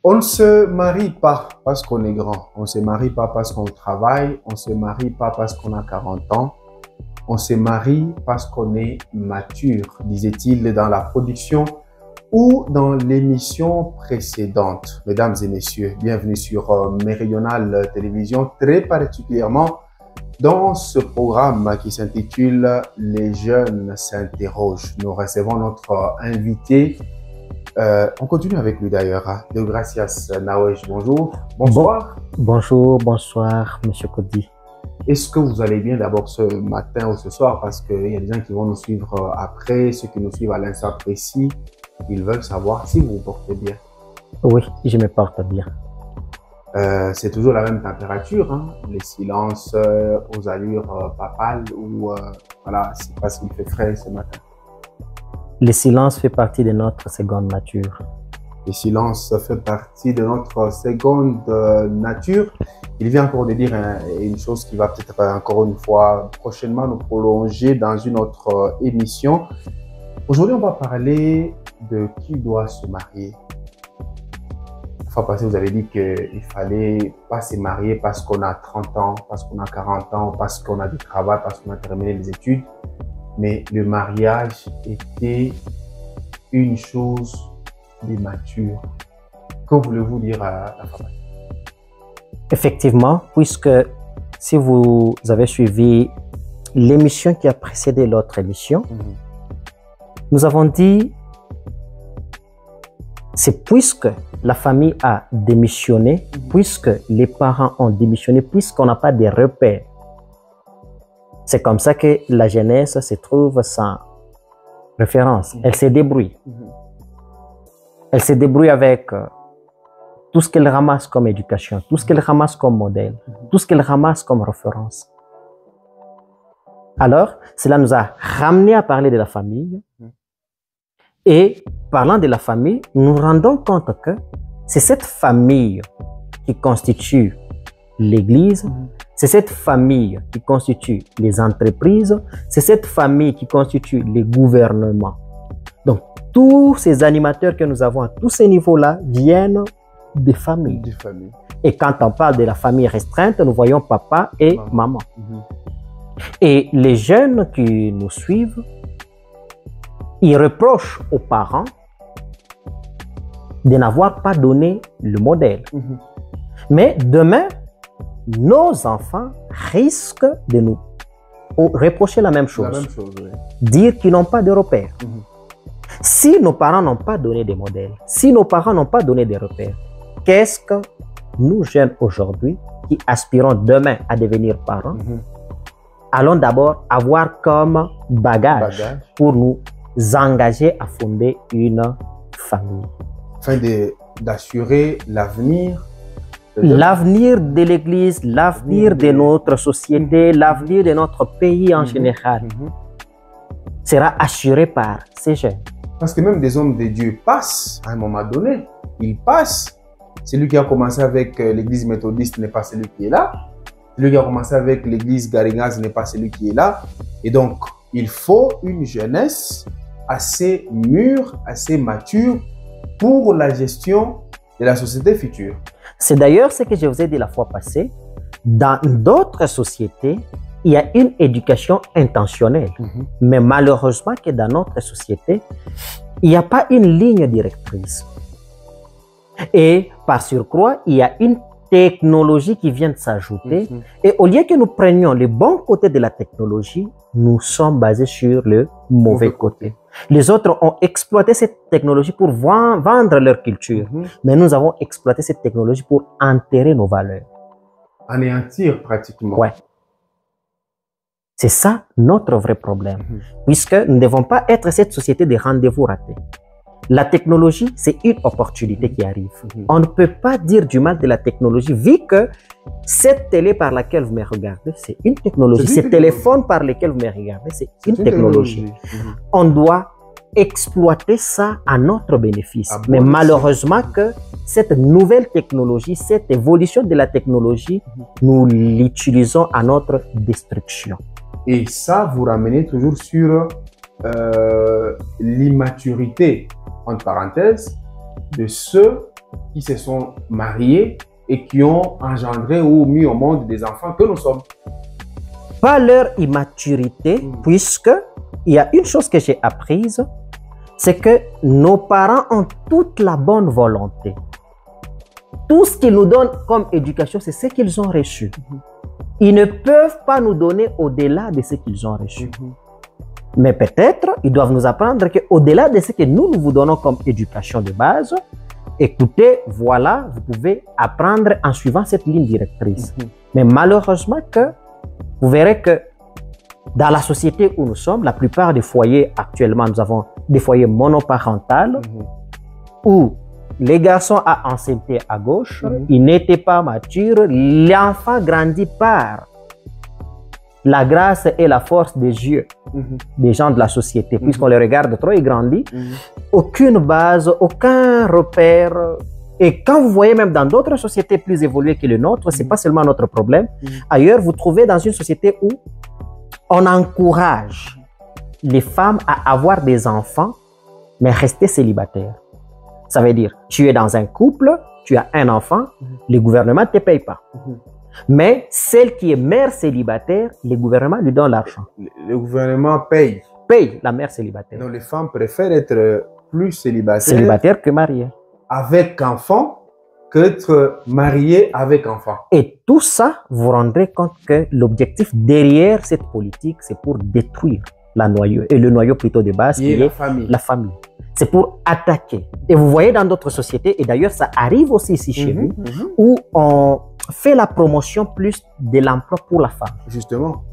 On ne se marie pas parce qu'on est grand. On ne se marie pas parce qu'on travaille. On ne se marie pas parce qu'on a 40 ans. On se marie parce qu'on est mature, disait-il dans la production ou dans l'émission précédente. Mesdames et messieurs, bienvenue sur Méridional Télévision, très particulièrement dans ce programme qui s'intitule « Les jeunes s'interrogent ». Nous recevons notre invité. On continue avec lui d'ailleurs. Deogracias Nawesh, bonjour. Bonsoir. Bonjour, bonsoir, Monsieur Kodi. Est-ce que vous allez bien d'abord ce matin ou ce soir? Parce qu'il y a des gens qui vont nous suivre après, ceux qui nous suivent à l'instant précis, ils veulent savoir si vous vous portez bien. Oui, je me porte bien. C'est toujours la même température, hein? Les silences aux allures papales ou voilà, c'est parce qu'il fait frais ce matin. Le silence fait partie de notre seconde nature. Le silence fait partie de notre seconde nature. Il vient encore de dire une chose qui va peut-être encore une fois prochainement nous prolonger dans une autre émission. Aujourd'hui, on va parler de qui doit se marier. La fois passée, vous avez dit qu'il fallait pas se marier parce qu'on a 30 ans, parce qu'on a 40 ans, parce qu'on a du travail, parce qu'on a terminé les études. Mais le mariage était une chose de mature. Que voulez-vous dire à la femme? Effectivement, puisque si vous avez suivi l'émission qui a précédé l'autre émission, nous avons dit, c'est puisque la famille a démissionné, puisque les parents ont démissionné, puisqu'on n'a pas de repères. C'est comme ça que la jeunesse se trouve sans référence. Elle se débrouille. Elle se débrouille avec tout ce qu'elle ramasse comme éducation, tout ce qu'elle ramasse comme modèle, tout ce qu'elle ramasse comme référence. Alors, cela nous a ramené à parler de la famille. Et parlant de la famille, nous nous rendons compte que c'est cette famille qui constitue l'Église, c'est cette famille qui constitue les entreprises, c'est cette famille qui constitue les gouvernements. Donc, tous ces animateurs que nous avons à tous ces niveaux-là viennent des familles. Et quand on parle de la famille restreinte, nous voyons papa et maman. Et les jeunes qui nous suivent, ils reprochent aux parents de n'avoir pas donné le modèle. Mais demain, nos enfants risquent de nous reprocher la même chose. Oui. Dire qu'ils n'ont pas de repères. Si nos parents n'ont pas donné des modèles, si nos parents n'ont pas donné des repères, qu'est-ce que nous, jeunes aujourd'hui, qui aspirons demain à devenir parents, allons d'abord avoir comme bagage pour nous engager à fonder une famille? Afin d'assurer l'avenir. L'avenir de l'Église, l'avenir de notre société, l'avenir de notre pays en général sera assuré par ces jeunes. Parce que même des hommes de Dieu passent à un moment donné. Ils passent. Celui qui a commencé avec l'Église méthodiste n'est pas celui qui est là. Celui qui a commencé avec l'Église Garingaz n'est pas celui qui est là. Et donc, il faut une jeunesse assez mûre, assez mature pour la gestion de la société future. C'est d'ailleurs ce que je vous ai dit la fois passée. Dans d'autres sociétés, il y a une éducation intentionnelle. Mais malheureusement que dans notre société, il n'y a pas une ligne directrice. Et par surcroît, il y a une technologie qui vient de s'ajouter. Et au lieu que nous prenions le bon côté de la technologie, nous sommes basés sur le mauvais côté. Les autres ont exploité cette technologie pour vendre leur culture. Mais nous avons exploité cette technologie pour enterrer nos valeurs. Anéantir pratiquement. Ouais. C'est ça notre vrai problème. Puisque nous ne devons pas être cette société de rendez-vous ratés. La technologie, c'est une opportunité qui arrive. On ne peut pas dire du mal de la technologie, vu que cette télé par laquelle vous me regardez, c'est une technologie. Ce téléphone par lequel vous me regardez, c'est une technologie. On doit exploiter ça à notre bénéfice. Mais malheureusement que cette nouvelle technologie, cette évolution de la technologie, nous l'utilisons à notre destruction. Et ça, vous ramenez toujours sur l'immaturité, entre parenthèses, de ceux qui se sont mariés et qui ont engendré ou mis au monde des enfants que nous sommes. Pas leur immaturité, puisque il y a une chose que j'ai apprise, c'est que nos parents ont toute la bonne volonté. Tout ce qu'ils nous donnent comme éducation, c'est ce qu'ils ont reçu. Ils ne peuvent pas nous donner au-delà de ce qu'ils ont reçu. Mais peut-être, ils doivent nous apprendre qu'au-delà de ce que nous vous donnons comme éducation de base, écoutez, voilà, vous pouvez apprendre en suivant cette ligne directrice. Mais malheureusement, vous verrez que dans la société où nous sommes, la plupart des foyers actuellement, nous avons des foyers monoparentaux où les garçons ont ancienneté à gauche, ils n'étaient pas matures, l'enfant grandit par la grâce et la force des yeux des gens de la société, puisqu'on les regarde trop, il grandit. Aucune base, aucun repère. Et quand vous voyez même dans d'autres sociétés plus évoluées que les nôtres, ce n'est pas seulement notre problème. Ailleurs, vous trouvez dans une société où on encourage les femmes à avoir des enfants, mais rester célibataires. Ça veut dire, tu es dans un couple, tu as un enfant, le gouvernement ne te paye pas. Mais celle qui est mère célibataire, le gouvernement lui donne l'argent. Le gouvernement paye. Paye la mère célibataire. Donc les femmes préfèrent être plus célibataires. Célibataire que mariée. Avec enfant qu'être mariée avec enfant. Et tout ça, vous vous rendrez compte que l'objectif derrière cette politique, c'est pour détruire la noyau, et le noyau plutôt de base, qui est la famille. C'est pour attaquer. Et vous voyez dans d'autres sociétés, et d'ailleurs ça arrive aussi ici chez nous, où on fait la promotion plus de l'emploi pour la femme. Justement.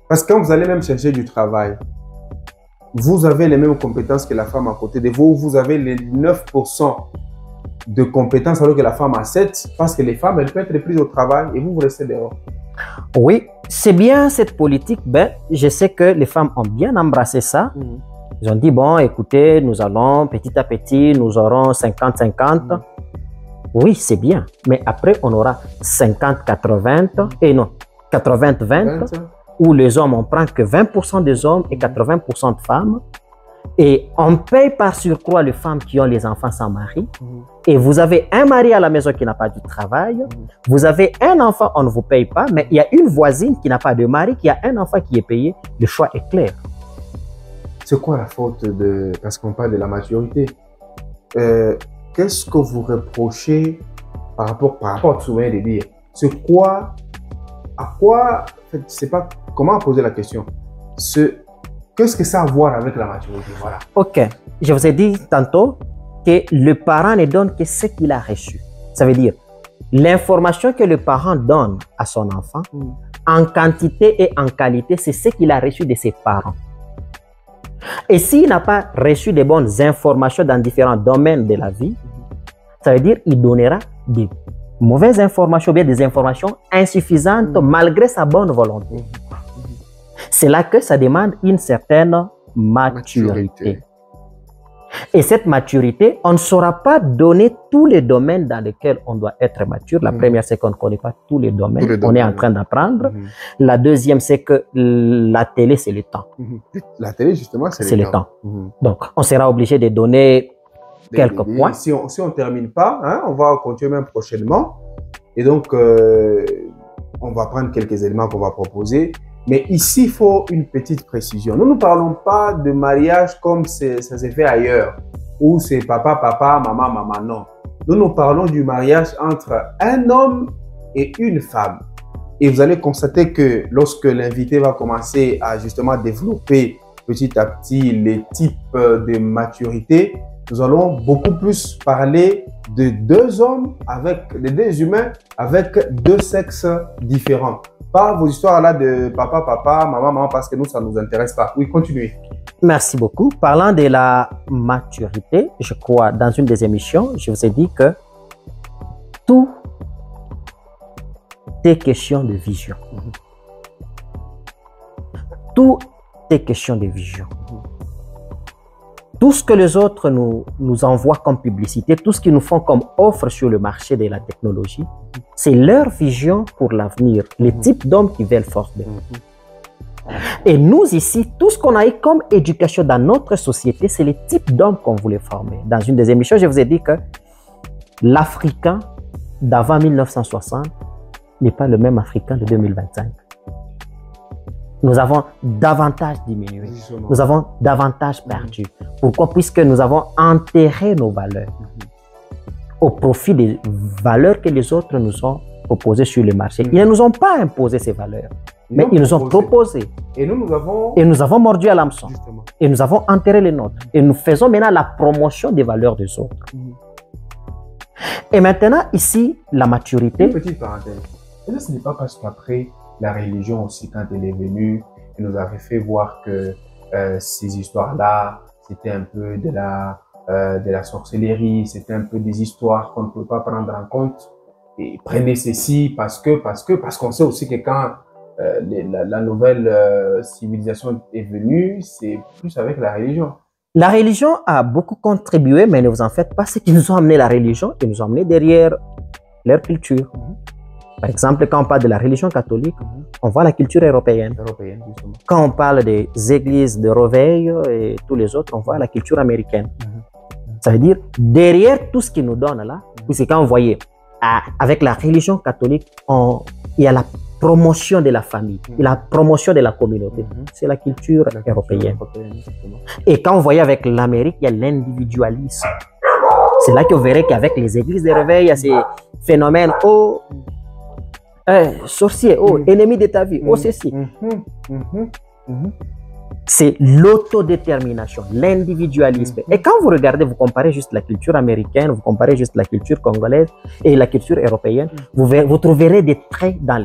Parce que quand vous allez même chercher du travail, vous avez les mêmes compétences que la femme à côté de vous, vous avez les 9% de compétences alors que la femme a 7%, parce que les femmes, elles peuvent être prises au travail et vous restez dehors. Oui, c'est bien cette politique. Ben, je sais que les femmes ont bien embrassé ça. Ils ont dit, bon, écoutez, nous allons petit à petit, nous aurons 50-50. Oui, c'est bien. Mais après, on aura 50-80 et non, 80-20, où les hommes, on prend que 20% des hommes et 80% de femmes. Et on paye par surcroît les femmes qui ont les enfants sans mari. Et vous avez un mari à la maison qui n'a pas du travail. Vous avez un enfant, on ne vous paye pas. Mais il y a une voisine qui n'a pas de mari, qui a un enfant qui est payé. Le choix est clair. C'est quoi la faute de... Parce qu'on parle de la maturité. Qu'est-ce que vous reprochez par rapport à ce que vous venez de dire? C'est quoi... À quoi... Je ne sais pas comment poser la question. Qu'est-ce que ça a à voir avec la maturité? Voilà. Ok. Je vous ai dit tantôt que le parent ne donne que ce qu'il a reçu. Ça veut dire, l'information que le parent donne à son enfant, en quantité et en qualité, c'est ce qu'il a reçu de ses parents. Et s'il n'a pas reçu de bonnes informations dans différents domaines de la vie, ça veut dire qu'il donnera des mauvaises informations, bien des informations insuffisantes malgré sa bonne volonté. C'est là que ça demande une certaine maturité. Et cette maturité, on ne saura pas donner tous les domaines dans lesquels on doit être mature. La première, c'est qu'on ne connaît pas tous les domaines. On est en train d'apprendre. La deuxième, c'est que la télé, c'est le temps. La télé, justement, c'est le temps. Donc, on sera obligé de donner quelques points. Si on ne termine pas, hein, on va continuer même prochainement. Et donc, on va prendre quelques éléments qu'on va proposer. Mais ici, il faut une petite précision. Nous ne parlons pas de mariage comme ça s'est fait ailleurs, où c'est papa, papa, maman, maman, non. Nous parlons du mariage entre un homme et une femme. Et vous allez constater que lorsque l'invité va commencer à justement développer petit à petit les types de maturité, nous allons beaucoup plus parler de deux hommes, de deux humains avec deux sexes différents. Pas vos histoires là de papa, papa, maman, maman, parce que nous, ça ne nous intéresse pas. Oui, continuez. Merci beaucoup. Parlant de la maturité, je crois, dans une des émissions, je vous ai dit que tout est question de vision. Tout est question de vision. Tout ce que les autres nous envoient comme publicité, tout ce qu'ils nous font comme offre sur le marché de la technologie, c'est leur vision pour l'avenir, les types d'hommes qu'ils veulent former. Et nous ici, tout ce qu'on a eu comme éducation dans notre société, c'est les types d'hommes qu'on voulait former. Dans une des émissions, je vous ai dit que l'Africain d'avant 1960 n'est pas le même Africain de 2025. Nous avons davantage diminué. Nous avons davantage perdu. Pourquoi? Puisque nous avons enterré nos valeurs au profit des valeurs que les autres nous ont proposées sur le marché. Ils ne nous ont pas imposé ces valeurs, mais ils nous ont proposé. Et nous avons mordu à l'hameçon. Et nous avons enterré les nôtres. Et nous faisons maintenant la promotion des valeurs des autres. Et maintenant, ici, la maturité. Une petite parenthèse. Et là, ce n'est pas parce qu'après la religion aussi, quand elle est venue, elle nous avait fait voir que ces histoires-là, c'était un peu de la sorcellerie, c'était un peu des histoires qu'on ne peut pas prendre en compte. Et prenez ceci parce qu'on sait aussi que quand la nouvelle civilisation est venue, c'est plus avec la religion. La religion a beaucoup contribué, mais ne vous en faites pas, ce qui nous a amené la religion, qui nous a amené derrière leur culture. Par exemple, quand on parle de la religion catholique, on voit la culture européenne. Quand on parle des églises de réveil et tous les autres, on voit la culture américaine. Ça veut dire, derrière tout ce qu'ils nous donnent là, puisque quand vous voyez, avec la religion catholique, il y a la promotion de la famille, la promotion de la communauté. C'est la culture européenne. Et quand vous voyez avec l'Amérique, il y a l'individualisme. C'est là que vous verrez qu'avec les églises de réveil, il y a ces phénomènes, sorcier, ennemi de ta vie, ceci. C'est l'autodétermination, l'individualisme. Et quand vous regardez, vous comparez juste la culture américaine, vous comparez juste la culture congolaise et la culture européenne, vous trouverez des traits dans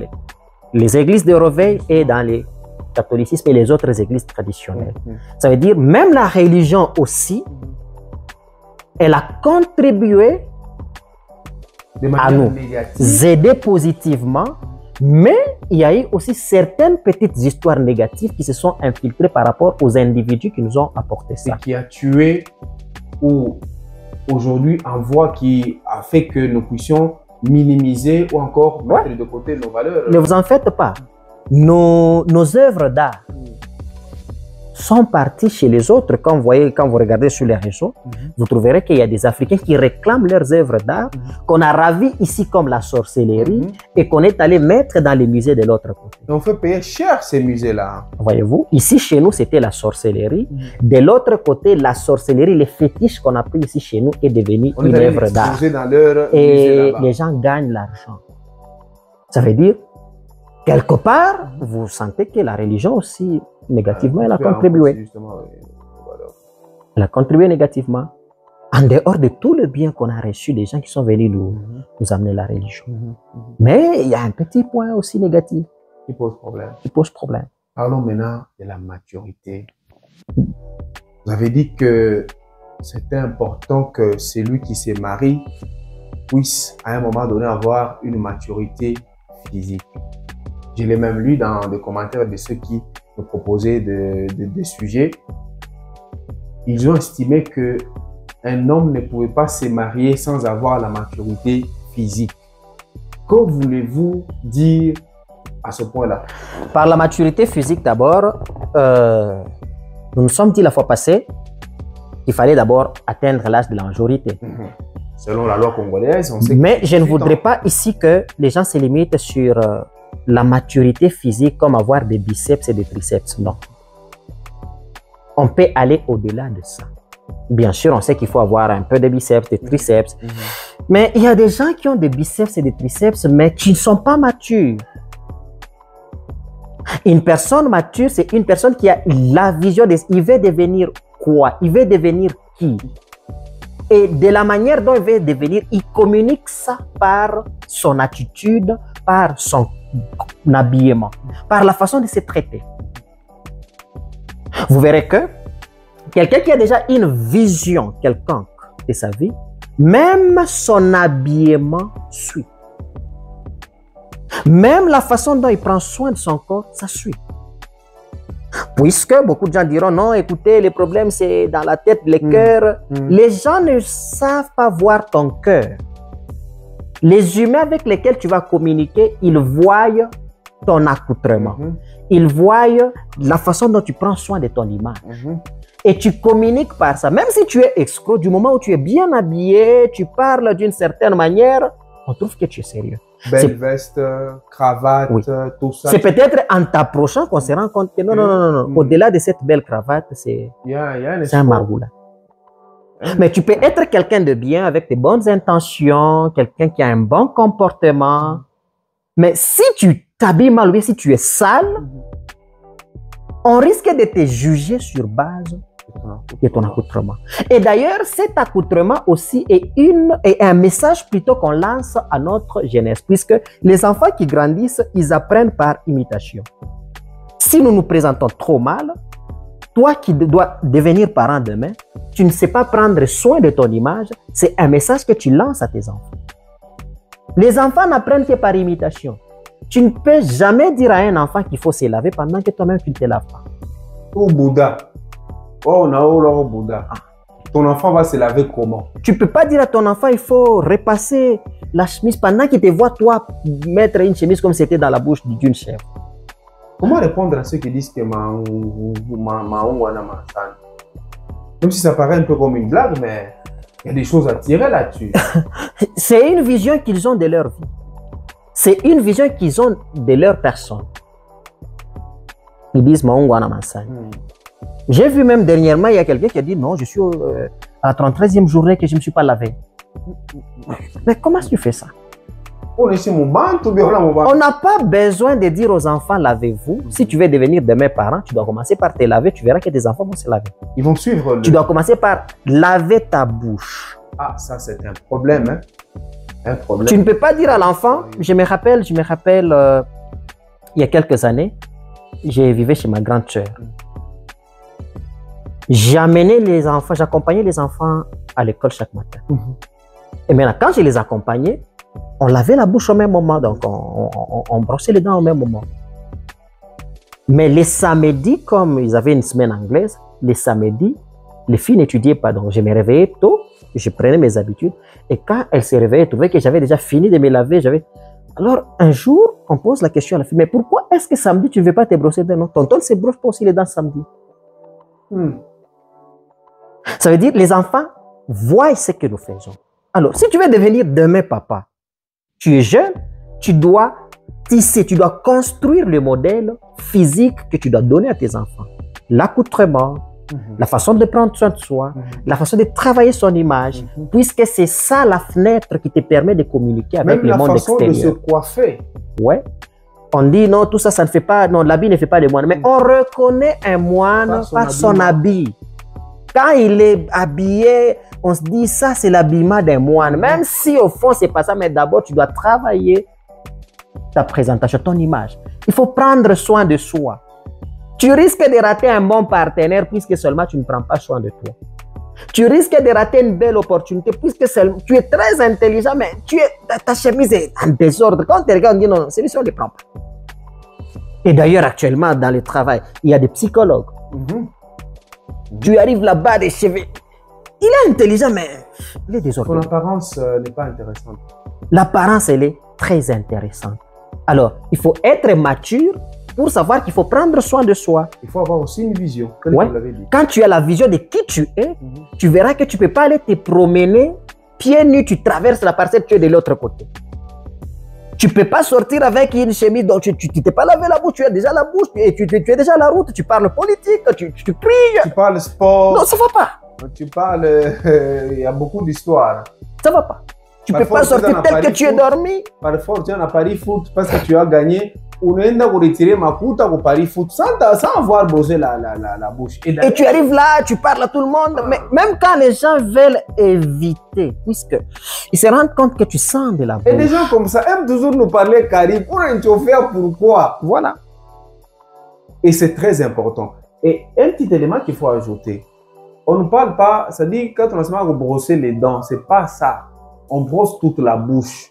les églises de réveil et dans les catholicismes et les autres églises traditionnelles. Ça veut dire, même la religion aussi, elle a contribué à nous aider positivement, mais il y a eu aussi certaines petites histoires négatives qui se sont infiltrées par rapport aux individus qui nous ont apporté ça. Et qui a tué ou aujourd'hui en voie qui a fait que nous puissions minimiser ou encore mettre de côté nos valeurs. Ne vous en faites pas. Nos œuvres d'art sont parties chez les autres. Quand vous regardez sur les réseaux, vous trouverez qu'il y a des Africains qui réclament leurs œuvres d'art, qu'on a ravies ici comme la sorcellerie et qu'on est allé mettre dans les musées de l'autre côté. Et on fait payer cher ces musées-là. Voyez-vous, ici chez nous, c'était la sorcellerie. De l'autre côté, la sorcellerie, les fétiches qu'on a pris ici chez nous est devenu une œuvre d'art. Et les gens gagnent l'argent. Ça veut dire, quelque part, vous sentez que la religion aussi, négativement, elle a contribué. Elle a contribué négativement. En dehors de tout le bien qu'on a reçu des gens qui sont venus nous amener la religion. Mais il y a un petit point aussi négatif. Qui pose problème. Qui pose problème. Parlons maintenant de la maturité. Vous avez dit que c'était important que celui qui se marie puisse à un moment donné avoir une maturité physique. Je l'ai même lu dans des commentaires de ceux qui me proposaient des sujets. Ils ont estimé que un homme ne pouvait pas se marier sans avoir la maturité physique. Que voulez-vous dire à ce point-là? Par la maturité physique d'abord, nous nous sommes dit la fois passée qu'il fallait d'abord atteindre l'âge de la majorité. Selon la loi congolaise, on sait. Mais je ne voudrais pas ici que les gens se limitent sur la maturité physique comme avoir des biceps et des triceps. Non. On peut aller au-delà de ça. Bien sûr, on sait qu'il faut avoir un peu de biceps, de triceps. Mais il y a des gens qui ont des biceps et des triceps, mais qui ne sont pas matures. Une personne mature, c'est une personne qui a la vision de... Il veut devenir quoi? Il veut devenir qui? Et de la manière dont il veut devenir, il communique ça par son attitude, par son habillement, par la façon de se traiter. Vous verrez que quelqu'un qui a déjà une vision quelconque de sa vie, même son habillement suit. Même la façon dont il prend soin de son corps, ça suit. Puisque beaucoup de gens diront, non, écoutez, le problème c'est dans la tête, le cœur. Les gens ne savent pas voir ton cœur. Les humains avec lesquels tu vas communiquer, ils voient ton accoutrement. Ils voient la façon dont tu prends soin de ton image. Et tu communiques par ça. Même si tu es escroc, du moment où tu es bien habillé, tu parles d'une certaine manière, on trouve que tu es sérieux. Belle veste, cravate, oui. Tout ça. C'est peut-être en t'approchant qu'on se rend compte que non. Au-delà de cette belle cravate, c'est un margoula. Mais tu peux être quelqu'un de bien avec de bonnes intentions, quelqu'un qui a un bon comportement. Mais si tu t'habilles mal ou bien si tu es sale, on risque de te juger sur base de ton accoutrement. Et d'ailleurs, cet accoutrement aussi est un message plutôt qu'on lance à notre jeunesse, puisque les enfants qui grandissent, ils apprennent par imitation. Si nous nous présentons trop mal, toi qui dois devenir parent demain, tu ne sais pas prendre soin de ton image, c'est un message que tu lances à tes enfants. Les enfants n'apprennent que par imitation. Tu ne peux jamais dire à un enfant qu'il faut se laver pendant que toi-même tu ne te laves pas. Oh Bouddha. Oh non, Bouddha. Ton enfant va se laver comment? Tu ne peux pas dire à ton enfant il faut repasser la chemise pendant qu'il te voit toi mettre une chemise comme c'était dans la bouche d'une chèvre. Comment répondre à ceux qui disent que même si ça paraît un peu comme une blague, mais il y a des choses à tirer là-dessus. C'est une vision qu'ils ont de leur vie. C'est une vision qu'ils ont de leur personne. Ils disent Maungwana Mansani. J'ai vu même dernièrement, il y a quelqu'un qui a dit non, je suis à la 33e journée que je ne me suis pas lavé. Mais comment tu fais ça? On n'a pas besoin de dire aux enfants lavez-vous. Si tu veux devenir demain parent, tu dois commencer par te laver. Tu verras que tes enfants vont se laver. Ils vont suivre. Tu dois commencer par laver ta bouche. Ah, ça c'est un problème. Hein? Un problème. Tu ne peux pas dire à l'enfant, je me rappelle, il y a quelques années, j'ai vécu chez ma grande sœur. J'accompagnais les enfants à l'école chaque matin. Et maintenant, quand je les accompagnais, on lavait la bouche au même moment, donc on brossait les dents au même moment. Mais les samedis, comme ils avaient une semaine anglaise, les samedis, les filles n'étudiaient pas. Donc je me réveillais tôt, je prenais mes habitudes. Et quand elles se réveillaient, elles trouvaient que j'avais déjà fini de me laver. Alors un jour, on pose la question à la fille, mais pourquoi est-ce que samedi, tu ne veux pas te brosser les dents? Tonton ne se brosse pas aussi les dents samedi. Ça veut dire les enfants voient ce que nous faisons. Alors, si tu veux devenir demain papa, tu es jeune, tu dois tisser, tu dois construire le modèle physique que tu dois donner à tes enfants. L'accoutrement, la façon de prendre soin de soi, la façon de travailler son image, puisque c'est ça la fenêtre qui te permet de communiquer avec le monde extérieur. Même la façon de se coiffer. Ouais. On dit non, tout ça, ça ne fait pas, non, l'habit ne fait pas de moine. Mais on reconnaît un moine par son habit. Quand il est habillé, on se dit ça, c'est l'habillement d'un moine. Même si au fond, c'est pas ça, mais d'abord, tu dois travailler ta présentation, ton image. Il faut prendre soin de soi. Tu risques de rater un bon partenaire puisque seulement tu ne prends pas soin de toi. Tu risques de rater une belle opportunité puisque tu es très intelligent, mais ta chemise est en désordre. Quand tu regardes, on dit non, celui-ci, on ne le prend pas. Et d'ailleurs, actuellement, dans le travail, il y a des psychologues. Tu arrives là-bas, des cheveux. Il est intelligent, mais il est désordonné. Son apparence n'est pas intéressante. L'apparence, elle est très intéressante. Alors, il faut être mature pour savoir qu'il faut prendre soin de soi. Il faut avoir aussi une vision, comme ouais. vous l'avez dit. Quand tu as la vision de qui tu es, tu verras que tu ne peux pas aller te promener pieds nus, tu traverses la parcelle, tu es de l'autre côté. Tu ne peux pas sortir avec une chemise dont tu ne t'es pas lavé la bouche, tu as déjà la bouche, et tu es déjà à la route, tu parles politique, tu cries. Tu parles sport. Non, ça ne va pas. Tu parles, il y a beaucoup d'histoires. Ça ne va pas. Tu ne peux pas sortir tel que tu es dormi. Parfois, tu es en Paris foot parce que tu as gagné. On est en retirer ma coute au Paris foot sans avoir brossé la bouche. Et tu arrives là, tu parles à tout le monde. Mais même quand les gens veulent éviter, puisqu'ils se rendent compte que tu sens de la bouche. Et des gens comme ça aiment toujours nous parler carré pour un chauffeur, pourquoi? Voilà. Et c'est très important. Et un petit élément qu'il faut ajouter. On ne parle pas, ça dit quand on a seulement brosser les dents, c'est pas ça. On brosse toute la bouche.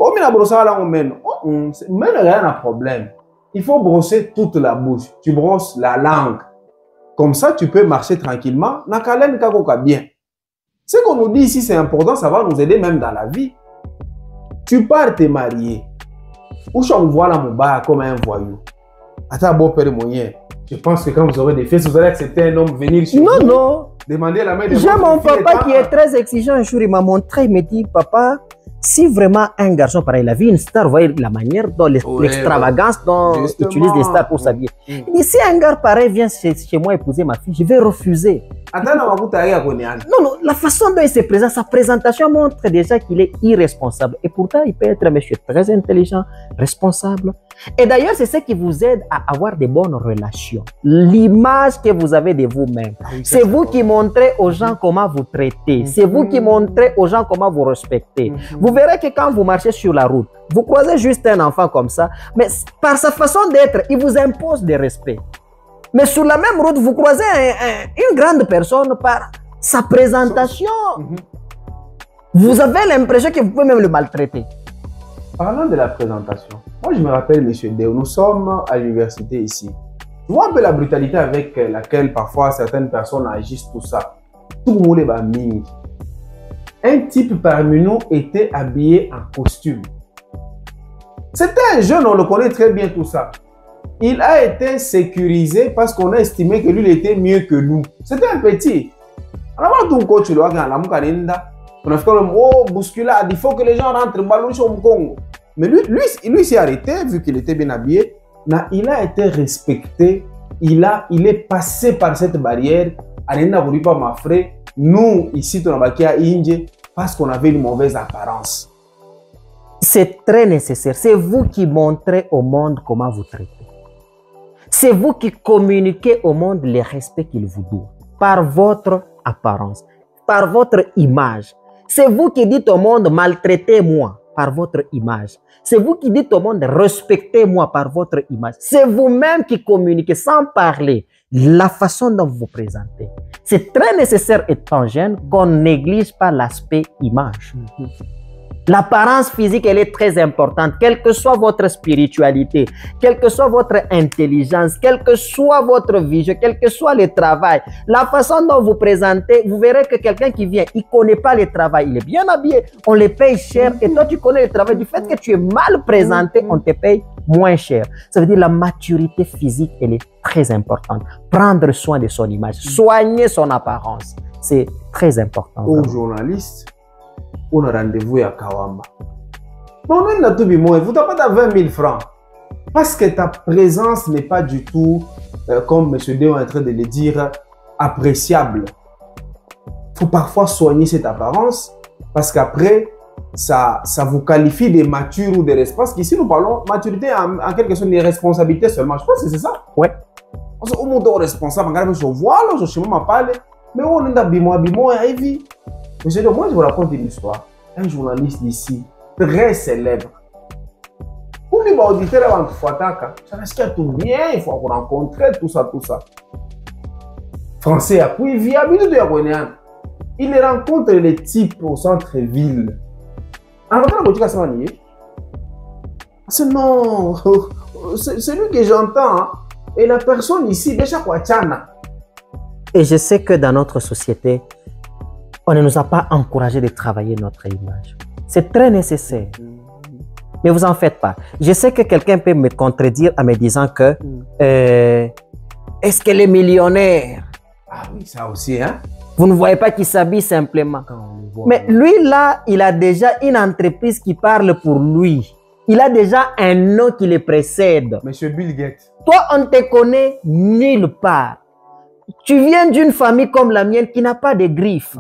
Oh, mais la brosse là, on mène. Mais il y a un problème. Il faut brosser toute la bouche. Tu brosses la langue. Comme ça, tu peux marcher tranquillement. Bien. Ce qu'on nous dit ici, c'est important, ça va nous aider même dans la vie. Tu pars te marier. Ou on voit la mouba comme un voyou. Attends, bon père moyen. Je pense que quand vous aurez des fils, vous allez accepter un homme venir chez vous. Non, non. Demander la main de J'ai votre mon fille papa étant- qui est très exigeant. Un jour, il m'a montré, il me dit, papa, si vraiment un garçon, pareil, il a vu une star, vous voyez la manière dont l'extravagance dont Justement. utilise les stars pour s'habiller. Il dit, si un gars pareil vient chez moi épouser ma fille, je vais refuser. Attends, on va vous tailler à Konyane. Non, non, la façon dont il se présente, sa présentation montre déjà qu'il est irresponsable. Et pourtant, il peut être un monsieur très intelligent, responsable. Et d'ailleurs, c'est ce qui vous aide à avoir de bonnes relations. L'image que vous avez de vous-même. C'est vous qui montrez aux gens comment vous traitez. C'est vous qui montrez aux gens comment vous respectez. Vous verrez que quand vous marchez sur la route, vous croisez juste un enfant comme ça, mais par sa façon d'être, il vous impose des respects. Mais sur la même route, vous croisez une grande personne par sa présentation. Vous avez l'impression que vous pouvez même le maltraiter. Parlant de la présentation, moi je me rappelle, monsieur Deo, nous sommes à l'université ici. Tu vois un peu la brutalité avec laquelle parfois certaines personnes agissent tout ça. Tout le monde est mimi. Un type parmi nous était habillé en costume. C'était un jeune, on le connaît très bien tout ça. Il a été sécurisé parce qu'on a estimé que lui il était mieux que nous. C'était un petit. Alors, tout coach, on a fait comme bousculade, il faut que les gens rentrent ballon sur le Congo. Mais lui s'est arrêté vu qu'il était bien habillé. Il a été respecté. Il est passé par cette barrière. Nous, ici, on a à Indie parce qu'on avait une mauvaise apparence. C'est très nécessaire. C'est vous qui montrez au monde comment vous traitez. C'est vous qui communiquez au monde les respects qu'il vous doit par votre apparence, par votre image. C'est vous qui dites au monde maltraitez-moi par votre image. C'est vous qui dites au monde respectez-moi par votre image. C'est vous-même qui communiquez sans parler la façon dont vous vous présentez. C'est très nécessaire étant jeune qu'on ne néglige pas l'aspect image. L'apparence physique, elle est très importante, quelle que soit votre spiritualité, quelle que soit votre intelligence, quelle que soit votre vision, quel que soit le travail. La façon dont vous présentez, vous verrez que quelqu'un qui vient, il ne connaît pas le travail, il est bien habillé, on le paye cher, et toi tu connais le travail. Du fait que tu es mal présenté, on te paye moins cher. Ça veut dire la maturité physique, elle est très importante. Prendre soin de son image, soigner son apparence, c'est très important. Aux journalistes, on a rendez-vous à Kawamba. Non, non, vous n'avez pas 20 000 francs. Parce que ta présence n'est pas du tout, comme M. Deo est en train de le dire, appréciable. Il faut parfois soigner cette apparence parce qu'après, ça vous qualifie de mature ou de responsable. Parce qu'ici, nous parlons maturité en quelque sorte de responsabilité seulement. Je pense que c'est ça. Ouais. On monte au responsable, on regarde sur voilà, je suis même pas mais on est dans bimo et Ivy. Monsieur Deo, moi je vous raconte une histoire. Un journaliste d'ici, très célèbre. Pour lui, auditeur avant de Fataka, ça risque à tout bien, il faut vous rencontrer, tout ça, tout ça. Français, puis il vit à Bidou de Yagonéan. Il rencontre les types au centre-ville. En regardant la boutique à Samanié, c'est non, c'est lui que j'entends. Hein. Et la personne ici, déjà quoi, Tchana. Et je sais que dans notre société, on ne nous a pas encouragé de travailler notre image. C'est très nécessaire. Mais vous en faites pas. Je sais que quelqu'un peut me contredire en me disant que est-ce qu'elle est millionnaire? Ah oui, ça aussi, hein? Vous ne voyez pas qu'il s'habille simplement. Mais lui, là, il a déjà une entreprise qui parle pour lui. Il a déjà un nom qui le précède. Monsieur Bill Gates. Toi, on ne te connaît nulle part. Tu viens d'une famille comme la mienne qui n'a pas de griffes.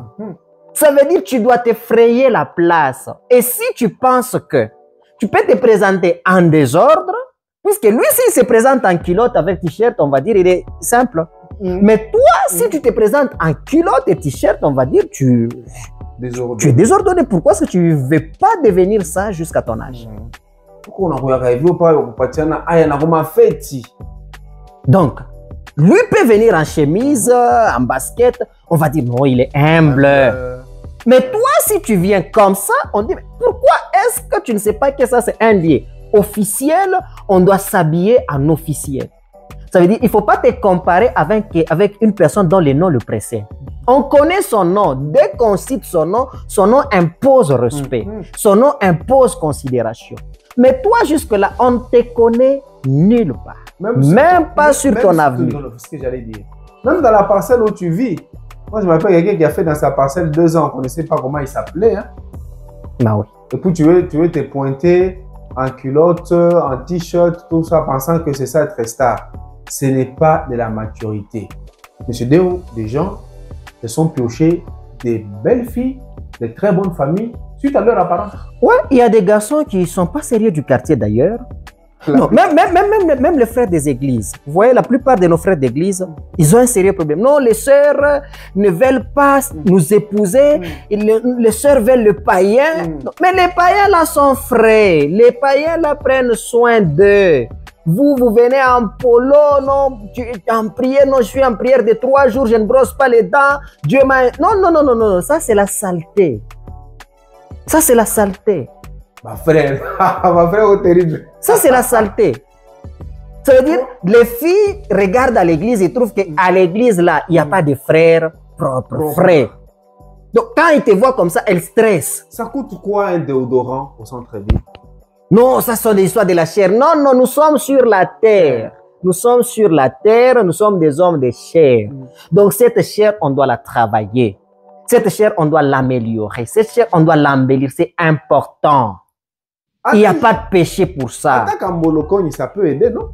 Ça veut dire que tu dois te frayer la place. Et si tu penses que tu peux te présenter en désordre, puisque lui, s'il se présente en culotte avec t-shirt, on va dire il est simple. Mais toi, si tu te présentes en culotte et t-shirt, on va dire tu es désordonné. Pourquoi est-ce que tu ne veux pas devenir ça jusqu'à ton âge? Donc, lui peut venir en chemise, en basket, on va dire non, il est humble. Mais toi, si tu viens comme ça, on dit pourquoi est-ce que tu ne sais pas que ça c'est un lieu officiel, on doit s'habiller en officiel. Ça veut dire qu'il ne faut pas te comparer avec une personne dont le nom le précède. On connaît son nom. Dès qu'on cite son nom impose respect. Son nom impose considération. Mais toi, jusque-là, on ne te connaît nulle part. Même pas sur ton avenir. C'est ce que j'allais dire. Même dans la parcelle où tu vis. Moi, je me rappelle quelqu'un qui a fait dans sa parcelle 2 ans. On ne connaissait pas comment il s'appelait. Hein? Bah oui. Et puis, tu veux te pointer en culotte, en t-shirt, tout ça, pensant que c'est ça être star. Ce n'est pas de la maturité. Monsieur Déo, des gens se sont piochés des belles filles, de très bonnes familles, suite à leur apparence. Ouais, il y a des garçons qui ne sont pas sérieux du quartier d'ailleurs. Non, même les frères des églises. Vous voyez, la plupart de nos frères d'église, ils ont un sérieux problème. Non, les sœurs ne veulent pas nous épouser. Les sœurs veulent le païen. Mais les païens là sont frais. Les païens là prennent soin d'eux. Vous venez en polo, non, en prière, non, je suis en prière de 3 jours, je ne brosse pas les dents. Dieu m'a... Non, ça c'est la saleté. Ça c'est la saleté. Ma frère au terrible. Ça, c'est la saleté. Ça veut dire, les filles regardent à l'église et trouvent qu'à l'église, là, il n'y a pas de frères propres, frères. Donc, quand ils te voient comme ça, elles stressent. Ça coûte quoi un déodorant au centre-ville? Non, ça sont des histoires de la chair. Non, nous sommes sur la terre. Nous sommes sur la terre, nous sommes des hommes de chair. Donc, cette chair, on doit la travailler. Cette chair, on doit l'améliorer. Cette chair, on doit l'embellir. C'est important. Il n'y a pas de péché pour ça. Attaque en Molocogne, ça peut aider, non?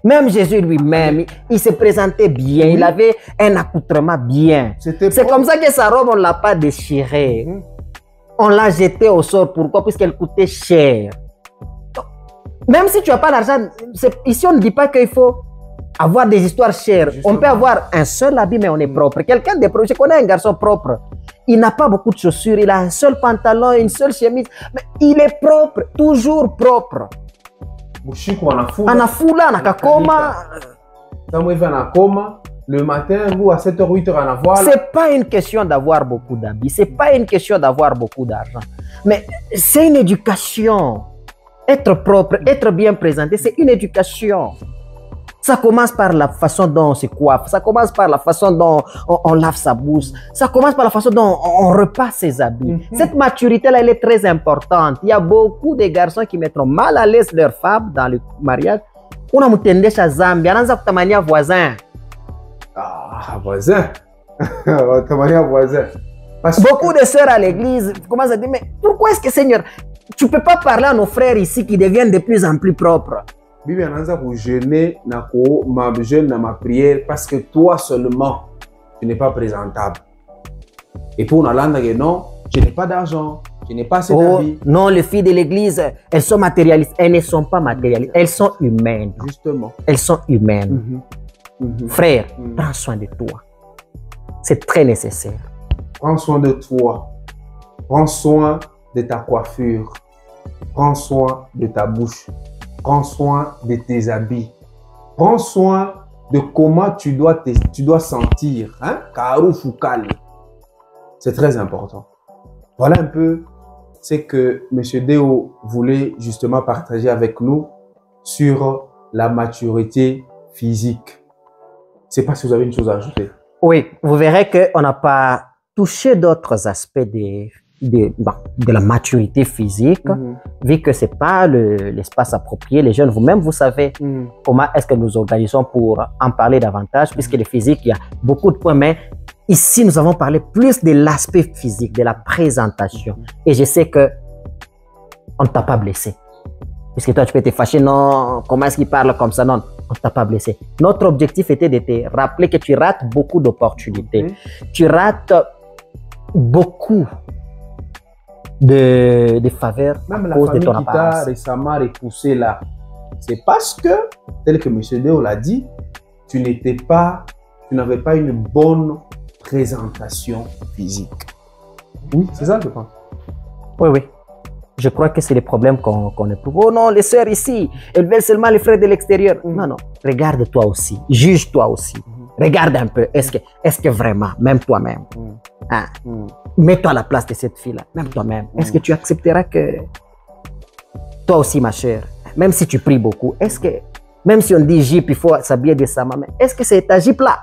Même Jésus lui-même, il se présentait bien. Il avait un accoutrement bien. C'est comme ça que sa robe, on ne l'a pas déchirée. On l'a jetée au sort. Pourquoi? Puisqu'elle coûtait cher. Même si tu n'as pas d'argent, ici, on ne dit pas qu'il faut avoir des histoires chères. Justement. On peut avoir un seul habit, mais on est propre. Quelqu'un de propre. Je connais un garçon propre. Il n'a pas beaucoup de chaussures. Il a un seul pantalon, une seule chemise. Mais il est propre, toujours propre. Anafula, anakakoma. Le matin, vous à 7h, 8h, en avoir. C'est pas une question d'avoir beaucoup d'habits. C'est pas une question d'avoir beaucoup d'argent. Mais c'est une éducation. Être propre, être bien présenté, c'est une éducation. Ça commence par la façon dont on se coiffe. Ça commence par la façon dont on lave sa bouche. Ça commence par la façon dont on repasse ses habits. Cette maturité-là, elle est très importante. Il y a beaucoup de garçons qui mettront mal à l'aise leur femme dans le mariage. On a mutende chez Zambia. On a tamania voisin. Ah, voisin. Tamania voisin. Beaucoup de sœurs à l'église commencent à dire, mais pourquoi est-ce que Seigneur, tu ne peux pas parler à nos frères ici qui deviennent de plus en plus propres? Bibi ananza pour jeûner ma jeûne dans ma prière parce que toi seulement tu n'es pas présentable. Et pour Nalanda que non, je n'ai pas d'argent, je n'ai pas cette vie. Non, les filles de l'église, elles sont matérialistes. Elles ne sont pas matérialistes, elles sont humaines. Justement. Elles sont humaines. Frère, prends soin de toi. C'est très nécessaire. Prends soin de toi. Prends soin de ta coiffure. Prends soin de ta bouche. Prends soin de tes habits. Prends soin de comment tu dois sentir. Hein? Karou Foukal. C'est très important. Voilà un peu ce que M. Déo voulait justement partager avec nous sur la maturité physique. Je ne sais pas si vous avez une chose à ajouter. Oui, vous verrez qu'on n'a pas touché d'autres aspects de la maturité physique, vu que ce n'est pas l'espace approprié. Les jeunes, vous-même, vous savez comment est-ce que nous organisons pour en parler davantage, puisque le physique, il y a beaucoup de points, mais ici, nous avons parlé plus de l'aspect physique, de la présentation. Et je sais que on ne t'a pas blessé. Puisque toi, tu peux te fâcher, non, comment est-ce qu'il parle comme ça? Non, on ne t'a pas blessé. Notre objectif était de te rappeler que tu rates beaucoup d'opportunités. Tu rates beaucoup de faveurs même à cause de ton apparence. Même la famille qui t'a récemment repoussé là, c'est parce que, tel que M. Déo l'a dit, tu n'avais pas une bonne présentation physique. Oui, c'est ça, je pense. Oui, oui. Je crois que c'est le problème qu'on éprouve. Oh non, les sœurs ici, elles veulent seulement les frères de l'extérieur. Non, non. Regarde-toi aussi. Juge-toi aussi. Regarde un peu. Est-ce que vraiment, même toi-même, hein, mets-toi à la place de cette fille-là, même toi-même. Est-ce que tu accepteras que toi aussi, ma chère, même si tu pries beaucoup, est-ce que, même si on dit Jeep, il faut s'habiller de sa maman, est-ce que c'est ta Jeep-là